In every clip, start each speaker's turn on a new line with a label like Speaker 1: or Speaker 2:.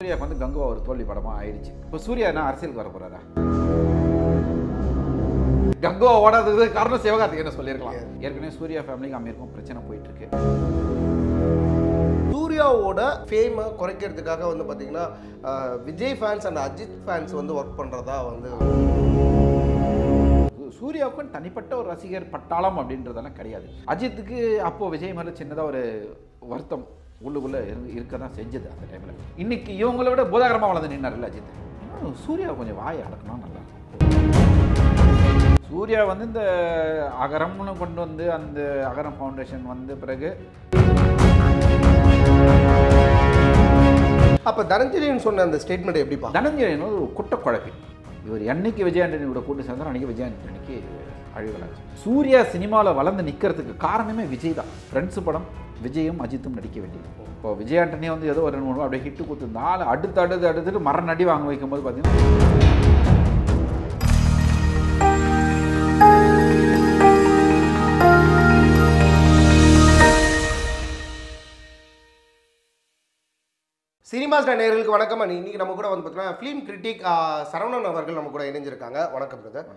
Speaker 1: சூர்யாவுக்கு வந்து கங்குவா ஒரு தோல்வி படமாக ஆயிடுச்சு. இப்போ சூர்யா என்ன அரசியலுக்கு வர போகிறாரா? கங்குவா ஓடாதது காரணம் சிவகார்த்திகேயன் சொல்லியிருக்கலாம். ஏற்கனவே சூர்யா ஃபேமிலிக்கு அமீருக்கும் பிரச்சனை போயிட்டு இருக்கு.
Speaker 2: சூர்யாவோட ஃபேமை குறைக்கிறதுக்காக வந்து பார்த்தீங்கன்னா Vijay fans and Ajith fans வந்து ஒர்க் பண்ணுறதா வந்து
Speaker 1: சூர்யாவுக்கும் தனிப்பட்ட ஒரு ரசிகர் பட்டாளம் அப்படின்றதெல்லாம் கிடையாது. அஜித்துக்கு அப்போது விஜய் மேலே சின்னதாக ஒரு வருத்தம் உள்ளுக்குள்ளே இருக்க தான் செஞ்சது அந்த டைமில். இன்னைக்கு இவங்கள விட பூதாகரமாக வளர்ந்து நின்னார்ல அஜித். சூர்யா கொஞ்சம் வாயை அடக்கணும் நல்லா இருக்கும். சூர்யா வந்து இந்த அகரம்னு கொண்டு வந்து அந்த அகரம் ஃபவுண்டேஷன் வந்த பிறகு
Speaker 2: அப்போ தனஞ்சயன் சொன்ன அந்த ஸ்டேட்மெண்ட் எப்படிப்பா?
Speaker 1: தனஞ்சயன் ஒரு குட்ட குழப்பி. இவர் என்னைக்கு விஜய் ஆண்டனியோட கூட்டு சேர்ந்தாலும் அன்றைக்கி விஜய் ஆண்டனிக்கு அழிவுகளாச்சு. சூர்யா சினிமாவில் வளர்ந்து நிற்கிறதுக்கு காரணமே விஜய் தான். ஃப்ரெண்ட்ஸு படம் விஜயும் அஜித்தும் நடிக்க வேண்டியது. இப்போ விஜய் ஆண்டனி வந்து ஏதோ ஒரு 2-3 அப்படியே ஹிட்டு கொடுத்துருந்தால் அடுத்தடுத்து மரண அடி வாங்க வைக்கும்போது பார்த்தீங்கன்னா
Speaker 2: சினிமா ஸ்டார் நேயர்களுக்கு வணக்கம். இன்னைக்கு நம்ம கூட வந்து பார்த்தீங்கன்னா ஃபிலிம் கிரிட்டிக் சரவணன் அவர்கள் நம்ம கூட இணைஞ்சிருக்காங்க. வணக்கம் பிரதர்.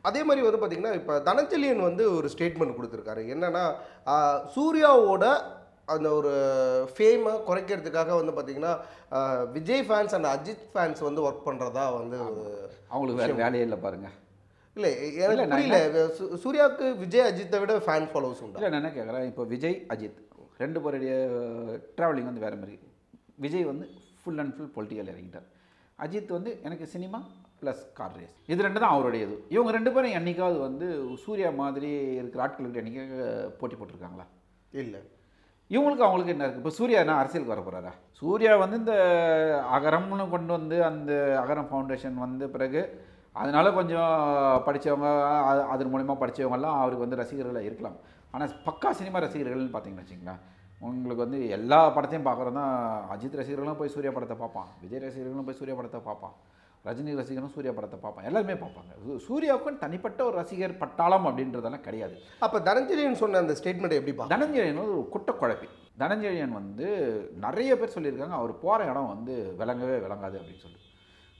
Speaker 2: அதே மாதிரி வந்து பார்த்தீங்கன்னா இப்போ தனஞ்சயன் வந்து ஒரு ஸ்டேட்மெண்ட் கொடுத்துருக்காரு. என்னன்னா சூர்யாவோட அந்த ஒரு ஃபேமை குறைக்கிறதுக்காக வந்து பார்த்தீங்கன்னா Vijay fans and Ajith fans வந்து ஒர்க் பண்ணுறதா வந்து
Speaker 1: அவங்களுக்கு வேறு வேலையே இல்லை பாருங்க.
Speaker 2: இல்லை எனக்கு புரியல. சூர்யாவுக்கு விஜய் அஜித்தை விட ஃபேன் ஃபாலோவர்ஸ் உண்டு.
Speaker 1: இல்லை நான் என்ன கேட்குறேன், இப்போ விஜய் அஜித் ரெண்டு பேருடைய ட்ராவலிங் வந்து வேறு மாதிரி. விஜய் வந்து ஃபுல் அண்ட் ஃபுல் பொலிட்டிக்கல் இறங்கிட்டார். அஜித் வந்து எனக்கு சினிமா ப்ளஸ் கார் ரேஸ், இது ரெண்டு தான் அவருடைய இது. இவங்க ரெண்டு பேரும் என்றைக்காவது வந்து சூர்யா மாதிரி இருக்கிற ஆட்களுக்கு என்றைக்காக போட்டி போட்டிருக்காங்களா?
Speaker 2: இல்லை.
Speaker 1: இவங்களுக்கு அவங்களுக்கு என்ன இருக்குது? இப்போ சூர்யா என்ன அரசியலுக்கு வர போகிறாரா? சூர்யா வந்து இந்த அகரம்னு கொண்டு வந்து அந்த அகரம் ஃபவுண்டேஷன் வந்த பிறகு அதனால் கொஞ்சம் படித்தவங்க அதன் மூலிமா படித்தவங்கெல்லாம் அவருக்கு வந்து ரசிகர்களாக இருக்கலாம். ஆனால் பக்கா சினிமா ரசிகர்கள்னு பார்த்தீங்கன்னு வச்சுங்களேன், உங்களுக்கு வந்து எல்லா படத்தையும் பார்க்குறோம் தான். அஜித் ரசிகர்களும் போய் சூர்யா படத்தை பார்ப்பான், விஜய் ரசிகர்களும் போய் சூர்யா படத்தை பார்ப்பான், ரஜினி ரசிகரும் சூர்யா படத்தை பார்ப்பான், எல்லாருமே பார்ப்பாங்க. சூர்யாவுக்கும் தனிப்பட்ட ஒரு ரசிகர் பட்டாளம் அப்படின்றதெல்லாம் கிடையாது.
Speaker 2: அப்போ தனஞ்சயன் சொன்ன அந்த ஸ்டேட்மெண்ட் எப்படிப்பா?
Speaker 1: தனஞ்சயன் ஒரு குட்ட குழப்பி. தனஞ்சயன் வந்து நிறைய பேர் சொல்லியிருக்காங்க அவர் போகிற இடம் வந்து விளங்கவே விளங்காது அப்படின்னு சொல்லி.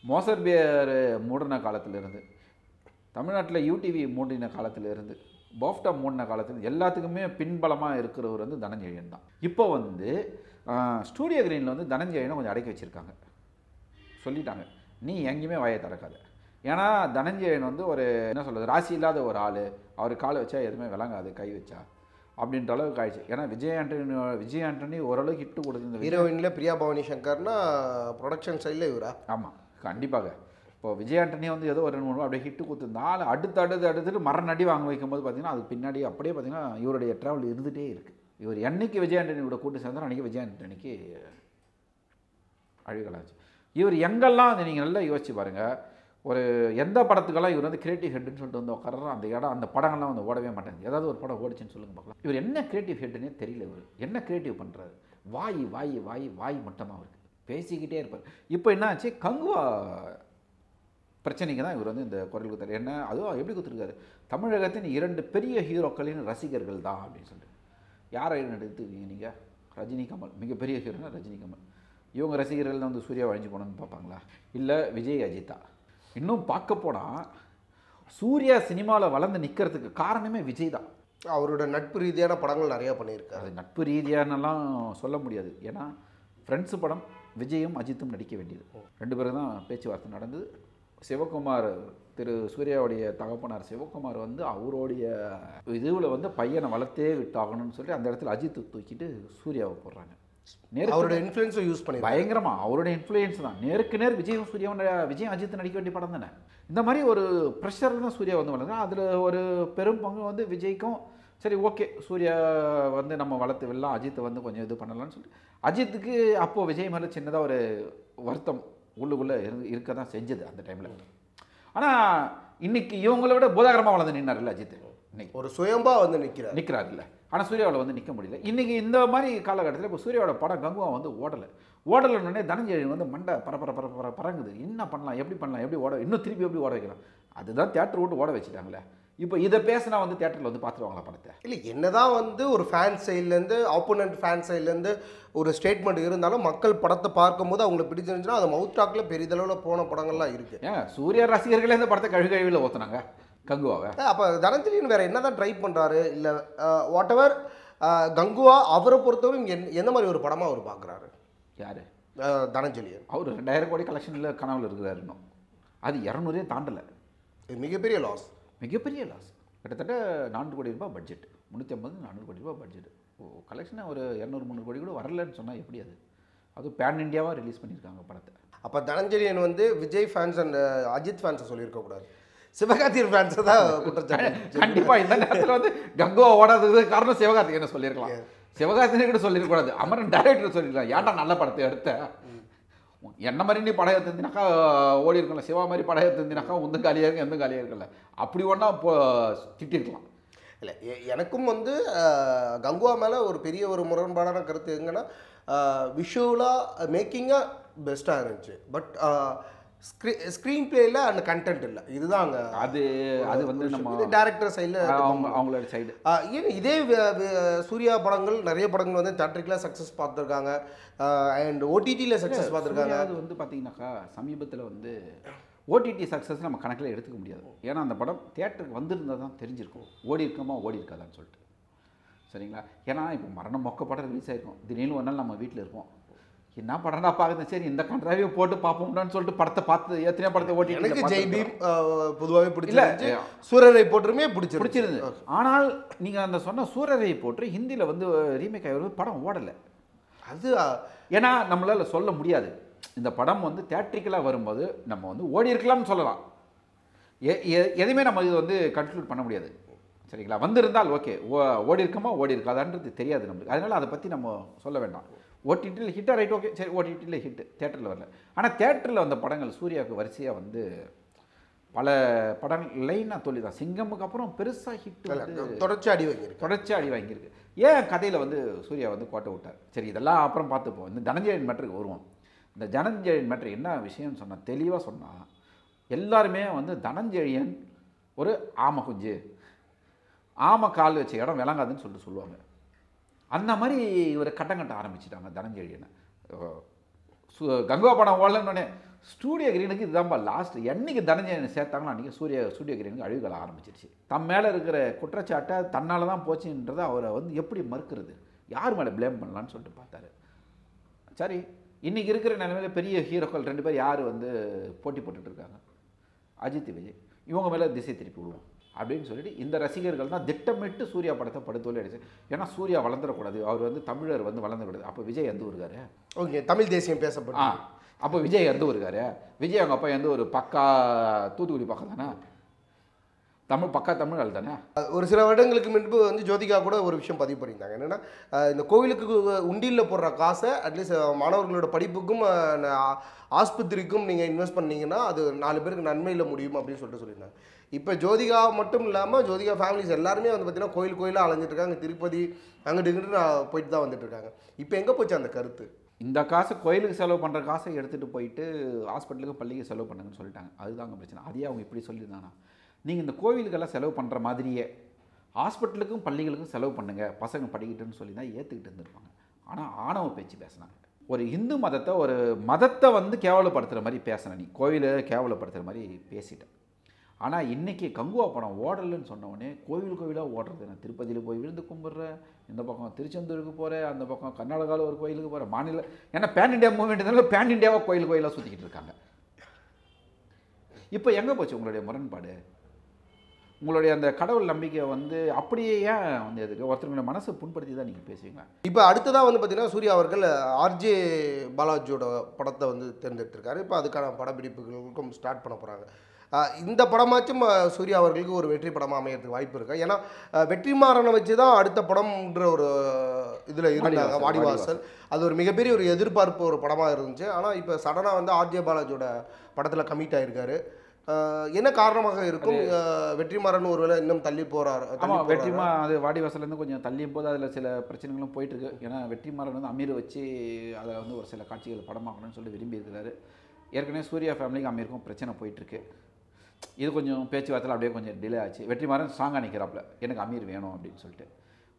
Speaker 1: மோசர்பியர் மூடின காலத்திலிருந்து, தமிழ்நாட்டில் யூடிவி மூடின காலத்திலிருந்து, பாஃப்டா மூடின காலத்தில் எல்லாத்துக்குமே பின்பலமாக இருக்கிறவர் வந்து தனஞ்சயன் தான். இப்போ வந்து ஸ்டூடியோ கிரீனில் வந்து தனஞ்சயனை கொஞ்சம் அடக்கி வச்சுருக்காங்க. சொல்லிட்டாங்க, நீ எங்கேயுமே வாயை திறக்காத. ஏன்னா தனஞ்சயன் வந்து ஒரு என்ன சொல்கிறது, ராசி இல்லாத ஒரு ஆள். அவர் காலை வச்சா எதுவுமே விளங்காது, கை வச்சா அப்படின்ற அளவுக்கு ஆயிடுச்சு. ஏன்னா விஜய் ஆண்டனி ஓரளவுக்கு ஹிட்டு கொடுத்து
Speaker 2: ஹீரோயினில் பிரியா பவானி சங்கர்னா ப்ரொடக்ஷன் சைடில் இவரா?
Speaker 1: ஆமாம், கண்டிப்பாக. இப்போ விஜய் ஆண்டனி வந்து ஏதோ ஒரு 2-3 அப்படியே ஹிட்டு கொடுத்துருந்தால் அடுத்தடுத்து மரண அடி வாங்க வைக்கும்போது பார்த்தீங்கன்னா அதுக்கு பின்னாடி அப்படியே பார்த்தீங்கன்னா இவருடைய ட்ராவல் இருந்துகிட்டே இருக்குது. இவர் என்னைக்கு விஜய் ஆண்டனியோட கூட்டு சேர்ந்தாலும் அன்றைக்கி விஜய் ஆண்டனிக்கு அழிவுகளாச்சு. இவர் எங்கெல்லாம் அது நீங்கள் நல்லா யோசிச்சு பாருங்கள். ஒரு எந்த படத்துக்கெல்லாம் இவர் வந்து கிரியேட்டிவ் ஹெட்டுன்னு சொல்லிட்டு வந்து உட்கார அந்த இடம் அந்த படங்கள்லாம் வந்து ஓடவே மாட்டேங்குது. ஏதாவது ஒரு படம் ஓடிச்சுன்னு சொல்லுங்கள் பார்க்கலாம். இவர் என்ன கிரியேட்டிவ் ஹெட்டுன்னே தெரியல. இவர் என்ன கிரியேட்டிவ் பண்ணுறாரு? வாய் வாய் வாய் வாய் மட்டும்தான் அவருக்கு, பேசிக்கிட்டே இருப்பார். இப்போ என்ன ஆச்சு, கங்குவா பிரச்சனைக்கு தான் இவர் வந்து இந்த குரல் குத்தார். என்ன அதுவும் எப்படி கொடுத்துருக்காரு, தமிழகத்தின் 2 பெரிய ஹீரோக்களின் ரசிகர்கள் தான் அப்படின்னு சொல்லிட்டு. யாரை எடுத்துக்கிங்க நீங்கள்? ரஜினி கமல் மிகப்பெரிய ஹீரோனா ரஜினி கமல். இவங்க ரசிகர்கள் வந்து சூர்யா வழிஞ்சு போகணுன்னு பார்ப்பாங்களா? இல்லை விஜய் அஜித்தா? இன்னும் பார்க்க போனால் சூர்யா சினிமாவில் வளர்ந்து நிற்கிறதுக்கு காரணமே விஜய் தான்.
Speaker 2: அவரோட நட்பு ரீதியான படங்கள் நிறையா பண்ணியிருக்காரு.
Speaker 1: அது நட்பு ரீதியானலாம் சொல்ல முடியாது. ஏன்னா ஃப்ரெண்ட்ஸு படம் விஜயும் அஜித்தும் நடிக்க வேண்டியது. 2 பேரும் தான் பேச்சுவார்த்தை நடந்தது. சிவகுமார், திரு சூர்யாவுடைய தகப்பனார் சிவகுமார் வந்து அவருடைய இதுவில் வந்து பையனை வளர்த்தே விட்டாகணும்னு சொல்லி அந்த இடத்துல அஜித்து தூக்கிட்டு சூர்யாவை போடுறாங்க.
Speaker 2: அவரோட இன்ஃப்ளூயன்ஸை யூஸ் பண்ணி
Speaker 1: பயங்கரமாக அவரோட இன்ஃப்ளூயன்ஸ் தான். நேருக்கு நேர் விஜயும் விஜயம் அஜித் நடிக்க வேண்டிய படம் தானே. இந்த மாதிரி ஒரு ப்ரெஷர் தான் சூர்யா வந்து வளர்ந்து. அதில் ஒரு பெரும் பங்கு வந்து விஜய்க்கும் சரி ஓகே சூர்யா வந்து நம்ம வளர்த்து விடலாம், அஜித்தை வந்து கொஞ்சம் இது பண்ணலாம்னு சொல்லிட்டு அஜித்துக்கு அப்போது விஜய் மேலே சின்னதாக ஒரு வருத்தம் உள்ளுக்குள்ளே இருக்க தான் செஞ்சது அந்த டைமில். ஆனால் இன்னைக்கு இவங்கள விட பூதாகரமாக வளர்ந்து நின்னார்ல அஜித். இன்னைக்கு
Speaker 2: ஒரு சுயம்பா வந்து நிற்கிறார்
Speaker 1: இல்லை. ஆனால் சூர்யாவில் வந்து நிற்க முடியல. இன்றைக்கி இந்த மாதிரி காலகட்டத்தில் இப்போ சூர்யாவோட படம் கங்குவா வந்து ஓடலைன்னே தனஞ்சயன் வந்து மண்டை பறங்குது. என்ன பண்ணலாம், எப்படி பண்ணலாம், எப்படி ஓட, இன்னும் திருப்பி எப்படி ஓட வைக்கலாம். அதுதான் தியேட்டர் விட்டு ஓட வச்சுட்டாங்களே. இப்போ இதை பேசினா வந்து தேட்டரில் வந்து பார்த்துருவாங்களா படத்தை?
Speaker 2: இல்லை என்னதான் வந்து ஒரு ஃபேன் சைட்லேருந்து ஆப்போனன்ட் ஃபேன் சைட்லேருந்து ஒரு ஸ்டேட்மெண்ட் இருந்தாலும் மக்கள் படத்தை பார்க்கும்போது அவங்களுக்கு பிடிச்சிருந்துச்சுன்னா அது மவுத் டாக்கில் பெரிதளவில் போன படங்கள்லாம் இருக்குது.
Speaker 1: ஏன் சூர்யா ரசிகர்களே இந்த படத்தை கழுவியில் ஊற்றுனாங்க கங்குவாவை.
Speaker 2: அப்போ தனஞ்சலியன் வேறு என்ன தான் ட்ரை பண்ணுறாரு இல்லை வாட் எவர் கங்குவா அவரை பொறுத்தவரை எந்த மாதிரி ஒரு படமாக அவர் பார்க்குறாரு?
Speaker 1: யார்?
Speaker 2: தனஞ்சலியன்.
Speaker 1: அவர் 2000 கோடி கலெக்ஷனில் கனவுல இருக்கிறாரு. இன்னும் அது 200 தாண்டலை.
Speaker 2: இது மிகப்பெரிய லாஸ்.
Speaker 1: மிகப்பெரிய லாஸ். கிட்டத்தட்ட 400 கோடி ரூபாய் பட்ஜெட், 350 400 கோடி ரூபாய் பட்ஜெட். கலெக்ஷனை ஒரு 200-300 கோடி கூட வரலன்னு சொன்னால் எப்படி? அதுவும் பேன் இண்டியாவாக ரிலீஸ் பண்ணியிருக்காங்க படத்தை.
Speaker 2: அப்போ தனஞ்சலியன் வந்து விஜய் ஃபேன்ஸ் அண்ட் அஜித் ஃபேன்ஸை சொல்லியிருக்கக்கூடாது, சிவகார்த்திகேயன் ஃபேன்ஸை தான் குற்றச்சாட்டு.
Speaker 1: கண்டிப்பாக இந்த நேரத்தில் வந்து கங்குவா ஓடாதது காரணம் சிவகார்த்திகேயனை சொல்லியிருக்கலாம். சிவகார்த்திகேயன் கூட சொல்லியிருக்கூடாது, அமரன் டைரக்டர் சொல்லியிருக்கலாம். ஏன்டா நல்ல படத்தை எடுத்த, என்ன மாதிரி நீ படம் எடுத்திருந்தினாக்கா ஓடி இருக்கல, சிவா மாதிரி படம் எடுத்திருந்தினாக்கா உந்த காலியாக இருக்கு எந்த காலியாக இருக்கல, அப்படி ஒன்றா திட்டிருக்கலாம்.
Speaker 2: இல்லை எனக்கும் வந்து கங்குவா மேலே ஒரு பெரிய ஒரு முரண்பாடான கருத்து எங்கன்னா விஷுவலாக மேக்கிங்காக பெஸ்ட்டாக இருந்துச்சு, பட் ஸ்க்ரீன் பிளேயில் அந்த கண்டென்ட் இல்லை. இதுதான் அங்கே
Speaker 1: அது வந்து நம்ம
Speaker 2: டேரக்டர் சைடில்
Speaker 1: அவங்களோட சைடு.
Speaker 2: ஏன் இதே சூர்யா படங்கள் நிறைய படங்கள் வந்து தேட்டரிக்கில் சக்ஸஸ் பார்த்துருக்காங்க அண்ட் ஓடிடியில் சக்ஸஸ் பார்த்துருக்காங்க.
Speaker 1: அது வந்து பார்த்தீங்கன்னாக்கா சமீபத்தில் வந்து ஓடிடி சக்ஸஸ் நம்ம கணக்கில் எடுத்துக்க முடியாது. ஏன்னா அந்த படம் தியேட்டருக்கு வந்திருந்தால் தான் தெரிஞ்சிருக்கும் ஓடி இருக்கமா ஓடி இருக்காதான்னு சொல்லிட்டு. சரிங்களா? ஏன்னா இப்போ மரணம் மொக்க படம் ரிலீஸ் ஆகிருக்கும், திடீர்னு ஒரு நாள் நம்ம வீட்டில் இருப்போம், என்ன படம்னா பார்க்குறது, சரி இந்த கண்ட்ராவியை போட்டு பார்ப்போம்டான்னு சொல்லிட்டு படத்தை பார்த்து எத்தனையோ படத்தை ஓட்டி.
Speaker 2: எனக்கு ஜெய் பீம் பொதுவாகவே பிடிச்சிருந்துச்சு, சூரரை போட்டுருமே பிடிச்சிருந்து.
Speaker 1: ஆனால் நீங்கள் அந்த சொன்ன சூரரை போட்டு ஹிந்தியில் வந்து ரீமேக் ஆகி படம் ஓடலை. அது ஏன்னா நம்மளால் சொல்ல முடியாது. இந்த படம் வந்து தியேட்ரிக்கலாக வரும்போது நம்ம வந்து ஓடி இருக்கலாம்னு சொல்லலாம், எதுவுமே நம்ம இது வந்து கன்க்ளூட் பண்ண முடியாது. சரிங்களா? வந்திருந்தால் ஓகே, ஓடி இருக்கமா ஓடி இருக்காதான்றது தெரியாது நம்மளுக்கு, அதனால் அதை பற்றி நம்ம சொல்ல வேண்டாம். ஓடிடியில் ஹிட்டா ரைட், ஓகே சரி, ஓடிடியில் ஹிட்டு, தேட்டரில் வரல. ஆனால் தேட்டரில் வந்த படங்கள் சூர்யாவுக்கு வரிசையாக வந்து பல படங்கள் லைனாக தொழில் தான். சிங்கமுக்கு அப்புறம் பெருசாக ஹிட் வந்து
Speaker 2: தொடர்ச்சி அடி
Speaker 1: வாங்கியிருக்கு. ஏன் கதையில் வந்து சூர்யா வந்து கோட்டை விட்டார்? சரி இதெல்லாம் அப்புறம் பார்த்துப்போம். இந்த தனஞ்சயன் மேட்டருக்கு வருவோம். இந்த தனஞ்சயன் மேட்ரு என்ன விஷயம்னு சொன்னால் தெளிவாக சொன்னால், எல்லாருமே வந்து தனஞ்சயன் ஒரு ஆமை குஞ்சு, ஆமை கால் வச்ச இடம் விளங்காதுன்னு சொல்லிட்டு சொல்லுவாங்க. அந்த மாதிரி இவரை கட்ட ஆரம்பிச்சிட்டாங்க தனஞ்சயனை. கங்குவா படம் ஓடலன்னொடனே ஸ்டூடியோ கிரீனுக்கு இதுதான்ப்பா லாஸ்ட். என்றைக்கு தனஞ்சயனை சேர்த்தாங்களோ அன்றைக்கி ஸ்டூடியோ கிரீனுக்கு அழிவுகளை ஆரம்பிச்சிருச்சு. தம் மேலே இருக்கிற குற்றச்சாட்டை தன்னால் தான் போச்சுன்றதை அவரை வந்து எப்படி மறுக்கிறது, யார் மேலே ப்ளேம் பண்ணலான்னு சொல்லிட்டு பார்த்தாரு. சரி, இன்றைக்கி இருக்கிற நிலைமையில் பெரிய ஹீரோக்கள் 2 பேர் யார் வந்து போட்டி போட்டுட்ருக்காங்க, அஜித் விஜய், இவங்க மேலே திசை திருப்பி விடுவோம் அப்படின்னு சொல்லிட்டு இந்த ரசிகர்கள் தான் திட்டமிட்டு சூர்யா படத்தை படுத்தோலே அடிச்சு. ஏன்னா சூர்யா வளர்ந்துடக்கூடாது, அவர் வந்து தமிழர் வந்து வளர்ந்துக்கூடாது. அப்போ விஜய் எந்த ஊருக்காரு?
Speaker 2: ஓகே, தமிழ் தேசியம் பேசப்படும்.
Speaker 1: அப்போ விஜய் எந்த ஊருக்காரு? விஜய் அவங்க அப்பா எந்த ஒரு பக்கா தூத்துக்குடி பக்கம் தானே, பக்கா தமிழ் ஆள் தானே. ஒரு
Speaker 2: சில வருடங்களுக்கு முன்பு வந்து ஜோதிகா கூட ஒரு விஷயம் பதிவு பண்ணியிருந்தாங்க, என்னென்னா இந்த கோவிலுக்கு உண்டியில் போடுற காசை அட்லீஸ்ட் மாணவர்களோட படிப்புக்கும் ஆஸ்பத்திரிக்கும் நீங்கள் இன்வெஸ்ட் பண்ணீங்கன்னா அது 4 பேருக்கு நன்மையில் முடியும் அப்படின்னு சொல்லியிருந்தாங்க. இப்போ ஜோதிகா மட்டும் இல்லாமல் ஜோதிகா ஃபேமிலிஸ் எல்லாருமே வந்து பார்த்திங்கன்னா கோயிலாக அலைஞ்சிட்டு இருக்காங்க, திருப்பதி அங்கிட்டு இங்கிட்டு போயிட்டு தான் வந்துட்டு இருக்காங்க. இப்போ எங்கே போச்சு அந்த கருத்து?
Speaker 1: இந்த காசு கோயிலுக்கு செலவு பண்ணுற காசை எடுத்துகிட்டு போயிட்டு ஹாஸ்பிட்டலுக்கு பள்ளிக்கு செலவு பண்ணுங்கன்னு சொல்லிட்டாங்க. அதுதாங்க பிரச்சனை. அதையே அவங்க இப்படி சொல்லியிருந்தாங்கன்னா, நீங்கள் இந்த கோவிலுக்கெல்லாம் செலவு பண்ணுற மாதிரியே ஹாஸ்பிட்டலுக்கும் பள்ளிகளுக்கும் செலவு பண்ணுங்கள், பசங்க படிக்கிட்டுன்னு சொல்லி தான் ஏற்றுக்கிட்டு இருந்திருப்பாங்க. ஆனால் ஆணவ பேச்சு பேசினாங்க. ஒரு இந்து மதத்தை வந்து கேவலப்படுத்துகிற மாதிரி பேசின நீ, கோவிலை கேவலப்படுத்துகிற மாதிரி பேசிட்டேன். ஆனால் இன்றைக்கி கங்குவா படம் ஓடலைன்னு சொன்னோடனே கோவிலாக ஓடுறது. நான் திருப்பதியில் போய் விழுந்து கும்பிட்றேன், இந்த பக்கம் திருச்செந்தூருக்கு போகிறேன், அந்த பக்கம் கர்நாடகாவில் ஒரு கோயிலுக்கு போகிறேன், மாநில ஏன்னா பேன் இண்டியா மூவ்மெண்ட்னால பேன் இண்டியாவாக கோயிலாக சுற்றிக்கிட்டு இருக்காங்க. இப்போ எங்கே போச்சு உங்களுடைய முரண்பாடு? உங்களுடைய அந்த கடவுள் நம்பிக்கை வந்து அப்படியே ஏன் வந்து எதுக்கு ஒருத்தருடைய மனசை புண்படுத்தி தான் நீங்கள் பேசுவீங்க?
Speaker 2: இப்போ அடுத்ததாக வந்து பார்த்திங்கன்னா சூர்யா அவர்கள் ஆர்ஜே பாலாஜியோட படத்தை வந்து தேர்ந்தெடுத்திருக்காரு. இப்போ அதுக்கான படப்பிடிப்புகளுக்கும் ஸ்டார்ட் பண்ண போகிறாங்க. இந்த படமாச்சும் சூர்யா அவர்களுக்கு ஒரு வெற்றி படமாக அமையறதுக்கு வாய்ப்பு இருக்குது. ஏன்னா வெற்றிமாறனை வச்சு தான் அடுத்த படம்ன்ற ஒரு இதில் இருந்தாங்க, வாடிவாசல். அது ஒரு மிகப்பெரிய ஒரு எதிர்பார்ப்பு ஒரு படமாக இருந்துச்சு. ஆனால் இப்போ சடனாக வந்து ஆர்ஜே பாலாஜியோட படத்தில் கமிட் ஆகிருக்காரு. என்ன காரணமாக இருக்கும்? வெற்றிமாறன் ஒருவேளை இன்னும் தள்ளி போகிறார்.
Speaker 1: அது வாடிவாசலேருந்து கொஞ்சம் தள்ளியும் போது அதில் சில பிரச்சனைகளும் போயிட்டுருக்கு. ஏன்னா வெற்றிமாறன் வந்து அமீரை வச்சு அதை வந்து ஒரு சில காட்சிகள் படமாக்கணும்னு சொல்லி விரும்பி இருக்கிறாரு. ஏற்கனவே சூர்யா ஃபேமிலிக்கு அமீருக்கும் பிரச்சனை போயிட்டுருக்கு. இது கொஞ்சம் பேச்சுவார்த்தையில் அப்படியே கொஞ்சம் டிலே ஆச்சு. வெற்றிமாறன் ஸ்ட்ராங்காக நிற்கிறாப்புல, எனக்கு அமீர் வேணும் அப்படின்னு சொல்லிட்டு.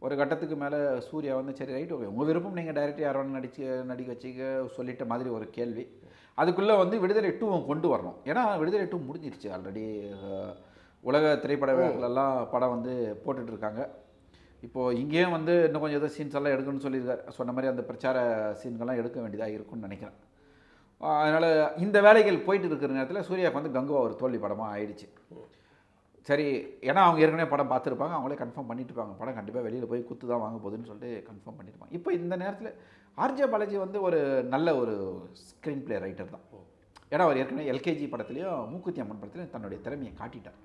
Speaker 1: ஒரு கட்டத்துக்கு மேலே சூர்யா வந்து சரி ரைட் ஓகே உங்கள் விருப்பம், நீங்கள் டைரக்டாக யாரோ நடிக்க வச்சுக்க சொல்லிட்ட மாதிரி ஒரு கேள்வி. அதுக்குள்ளே வந்து விடுதலை 2 கொண்டு வரணும். ஏன்னா விடுதலை 2 முடிஞ்சிருச்சு ஆல்ரெடி. உலக திரைப்பட விழாக்களெல்லாம் படம் வந்து போட்டுட்ருக்காங்க. இப்போது இங்கேயும் வந்து இன்னும் கொஞ்சம் ஏதோ சீன்ஸ் எல்லாம் எடுக்கணும்னு சொல்லியிருக்காரு. சொன்ன மாதிரி அந்த பிரச்சார சீன்கள்லாம் எடுக்க வேண்டியதாக இருக்கும்னு நினைக்கிறேன். அதனால் இந்த வேலைகள் போயிட்டு இருக்கிற நேரத்தில் சூர்யாவுக்கு வந்து கங்குவா ஒரு தோல்வி படமாக ஆயிடுச்சு. சரி, ஏன்னா அவங்க ஏற்கனவே படம் பார்த்துருப்பாங்க, அவங்களே கன்ஃபார்ம் பண்ணிட்டு இருப்பாங்க படம் கண்டிப்பாக வெளியில் போய் குத்து தான் வாங்க போகுதுன்னு சொல்லிட்டு கன்ஃபார்ம் பண்ணியிருப்பாங்க. இப்போ இந்த நேரத்தில் ஆர்ஜே பாலாஜி வந்து ஒரு நல்ல ஒரு ஸ்க்ரீன் பிளே ரைட்டர் தான். ஏன்னா அவர் ஏற்கனவே எல்கேஜி படத்துலையும் மூக்குத்தி அம்மன் படத்துலையும் தன்னுடைய திறமையை காட்டிட்டார்.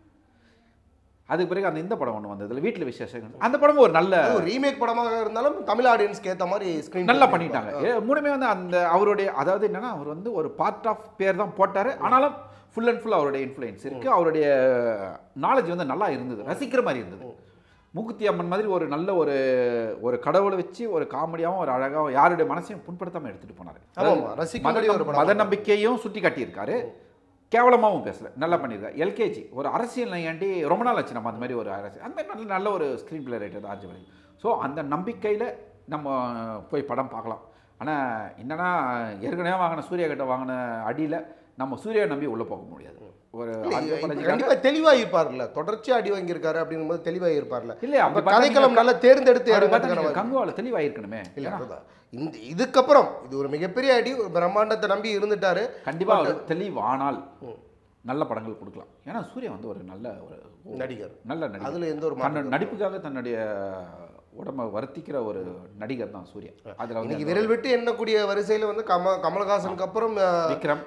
Speaker 1: அதுக்கு பிறகு அந்த இந்த படம் ஒன்று வந்ததில்ல, வீட்டில் விசேஷம், அந்த படமும் ஒரு நல்ல
Speaker 2: ரீமேக் படமாக இருந்தாலும் தமிழ் ஆடியன்ஸ்க்கு ஏற்ற மாதிரி ஸ்க்ரீன்
Speaker 1: நல்லா பண்ணிட்டாங்க. மூணுமே வந்து அந்த அவருடைய அதாவது என்னன்னா அவர் வந்து ஒரு பார்ட் ஆஃப் பேர் தான் போட்டார், ஆனாலும் ஃபுல் அண்ட் ஃபுல் அவருடைய இன்ஃப்ளூயன்ஸ் இருக்குது. அவருடைய நாலேஜ் வந்து நல்லா இருந்தது, ரசிக்கிற மாதிரி இருந்தது. மூக்குத்தி அம்மன் மாதிரி ஒரு நல்ல ஒரு கடவுளை வச்சு ஒரு காமெடியாகவும் ஒரு அழகாகவும் யாருடைய மனசையும் புண்படுத்தாமல் எடுத்துகிட்டு போனார். மத நம்பிக்கையும் சுட்டி காட்டியிருக்காரு, கேவலமாகவும் பேசலை, நல்லா பண்ணியிருக்காரு. எல்கேஜி ஒரு அரசியல் நையாண்டி ரொம்ப நாள் ஆச்சு நம்ம அந்த மாதிரி ஒரு அரசியல், அந்த மாதிரி நல்ல ஒரு ஸ்க்ரீன் பிளே ரைட்டர் தான் ஆர்ஜே பாலாஜி. ஸோ அந்த நம்பிக்கையில் நம்ம போய் படம் பார்க்கலாம். ஆனால் என்னென்னா ஏற்கனவே வாங்கின சூர்யா கிட்ட வாங்கின அடியில் நம்ம சூர்யா நம்பி உள்ளே போக முடியாது. ஒரு
Speaker 2: கண்டிப்பாக தெளிவாக இருப்பார்ல, தொடர்ச்சியாக அடி வாங்கியிருக்காரு அப்படிங்கும்போது தெளிவாக இருப்பார்ல.
Speaker 1: இல்லை அப்போ
Speaker 2: கதைக்களம் நல்லா தேர்ந்தெடுத்து
Speaker 1: கங்குவாவில் தெளிவாக இருக்கணுமே.
Speaker 2: இல்லை இந்த இதுக்கப்புறம் இது ஒரு மிகப்பெரிய அடி, ஒரு பிரம்மாண்டத்தை நம்பி இருந்துட்டாரு.
Speaker 1: கண்டிப்பாக ஒரு தெளிவானால் நல்ல படங்கள் கொடுக்கலாம். ஏன்னா சூர்யா வந்து ஒரு நல்ல ஒரு
Speaker 2: நடிகர்,
Speaker 1: நல்ல நடிகர்.
Speaker 2: அதில் எந்த ஒரு
Speaker 1: நடிப்புக்காக தன்னுடைய உடம்பை வருத்திக்கிற ஒரு நடிகர் தான் சூர்யா. அதில் வந்து
Speaker 2: விரல் விட்டு எண்ணக்கூடிய வரிசையில் வந்து கமலஹாசனுக்கு அப்புறம்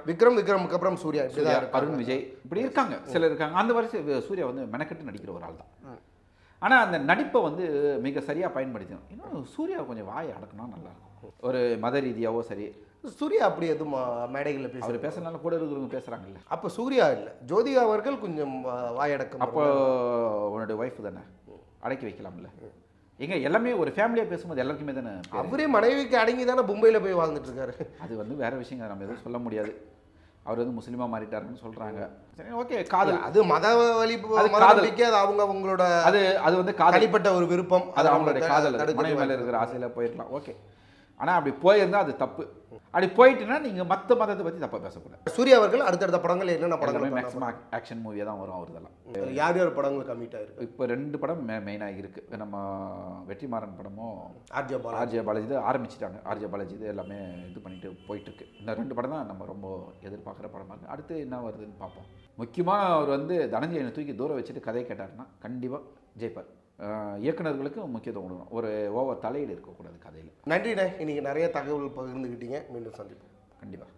Speaker 2: விக்ரமுக்கு அப்புறம் சூர்யா,
Speaker 1: அருண் விஜய் இப்படி இருக்காங்க, சிலர் இருக்காங்க. அந்த வரிசை சூர்யா வந்து மெனக்கட்டு நடிக்கிற ஒரு ஆள் தான். ஆனால் அந்த நடிப்பை வந்து மிக சரியாக பயன்படுத்தணும். இன்னும் சூர்யா கொஞ்சம் வாயை அடக்கணும் நல்லாயிருக்கும். ஒரு மத ரீதியாவோ சரி.
Speaker 2: சூர்யா அப்படி எதுவும் மேடைகளில் பேச
Speaker 1: அவர் பேசுறதுனால கூட இருக்கிறவங்க பேசுகிறாங்கல்ல.
Speaker 2: அப்போ சூர்யா இல்லை, ஜோதிகா அவர்கள் கொஞ்சம் வாயடக்கம்.
Speaker 1: அப்போ உன்னுடைய ஒய்ஃப் தானே அடக்கி வைக்கலாம்ல. எங்க எல்லாமே ஒரு ஃபேமிலியாக பேசும்போது எல்லாருக்குமே தானே.
Speaker 2: அவரே மனைவிக்கு அடங்கி தானே மும்பையில் போய் வாழ்ந்துட்டு இருக்காரு.
Speaker 1: அது வந்து வேற விஷயங்க, நம்ம எதுவும் சொல்ல முடியாது. அவர் வந்து முஸ்லீமாக மாறிட்டாருன்னு சொல்கிறாங்க. சரி ஓகே, காதல் அது
Speaker 2: மத வழி, அது அவங்க அவங்களோட
Speaker 1: அது வந்து காதலிப்பட்ட
Speaker 2: ஒரு விருப்பம்,
Speaker 1: அது அவங்களுடைய காதல், மனைவி மேலே இருக்கிற ஆசையில் போயிடலாம். ஓகே, ஆனால் அப்படி போயிருந்தால் அது தப்பு. அப்படி போயிட்டுன்னா நீங்கள் மற்ற மதத்தை பற்றி தப்பாக பேசக்கூடாது.
Speaker 2: சூர்யா அவர்கள் அடுத்தடுத்த படங்கள் என்னென்ன படங்கள்?
Speaker 1: மேக்ஸிமம் ஆக்ஷன் மூவியாக தான் வரும் அவர்தெல்லாம்.
Speaker 2: யார் யார் படங்கள் கமிட் ஆகிருக்கு?
Speaker 1: இப்போ 2 படம் மெயினாக இருக்குது. நம்ம வெற்றிமாறன் படமும்
Speaker 2: ஆர்ஜே
Speaker 1: பாலாஜி இது ஆரம்பிச்சிட்டாங்க. ஆர்ஜே பாலாஜி இது எல்லாமே இது பண்ணிட்டு போயிட்டுருக்கு. இந்த 2 படம் தான் நம்ம ரொம்ப எதிர்பார்க்குற படமாக இருக்குது. அடுத்து என்ன வருதுன்னு பார்ப்போம். முக்கியமாக அவர் வந்து தனஞ்சயனை தூக்கி தூரம் வச்சுட்டு கதை கேட்டார்னா கண்டிப்பாக ஜெயிப்பார். இயக்குநர்களுக்கு முக்கியத்துவம் கொடுக்கணும், ஒரு ஓவர் தலையீடு இருக்கக்கூடாது கதையில்.
Speaker 2: நன்றிண்ணே, இன்னைக்கு நிறைய தகவல் பகிர்ந்துக்கிட்டீங்க. மீண்டும் சந்திப்போம்.
Speaker 1: கண்டிப்பாக.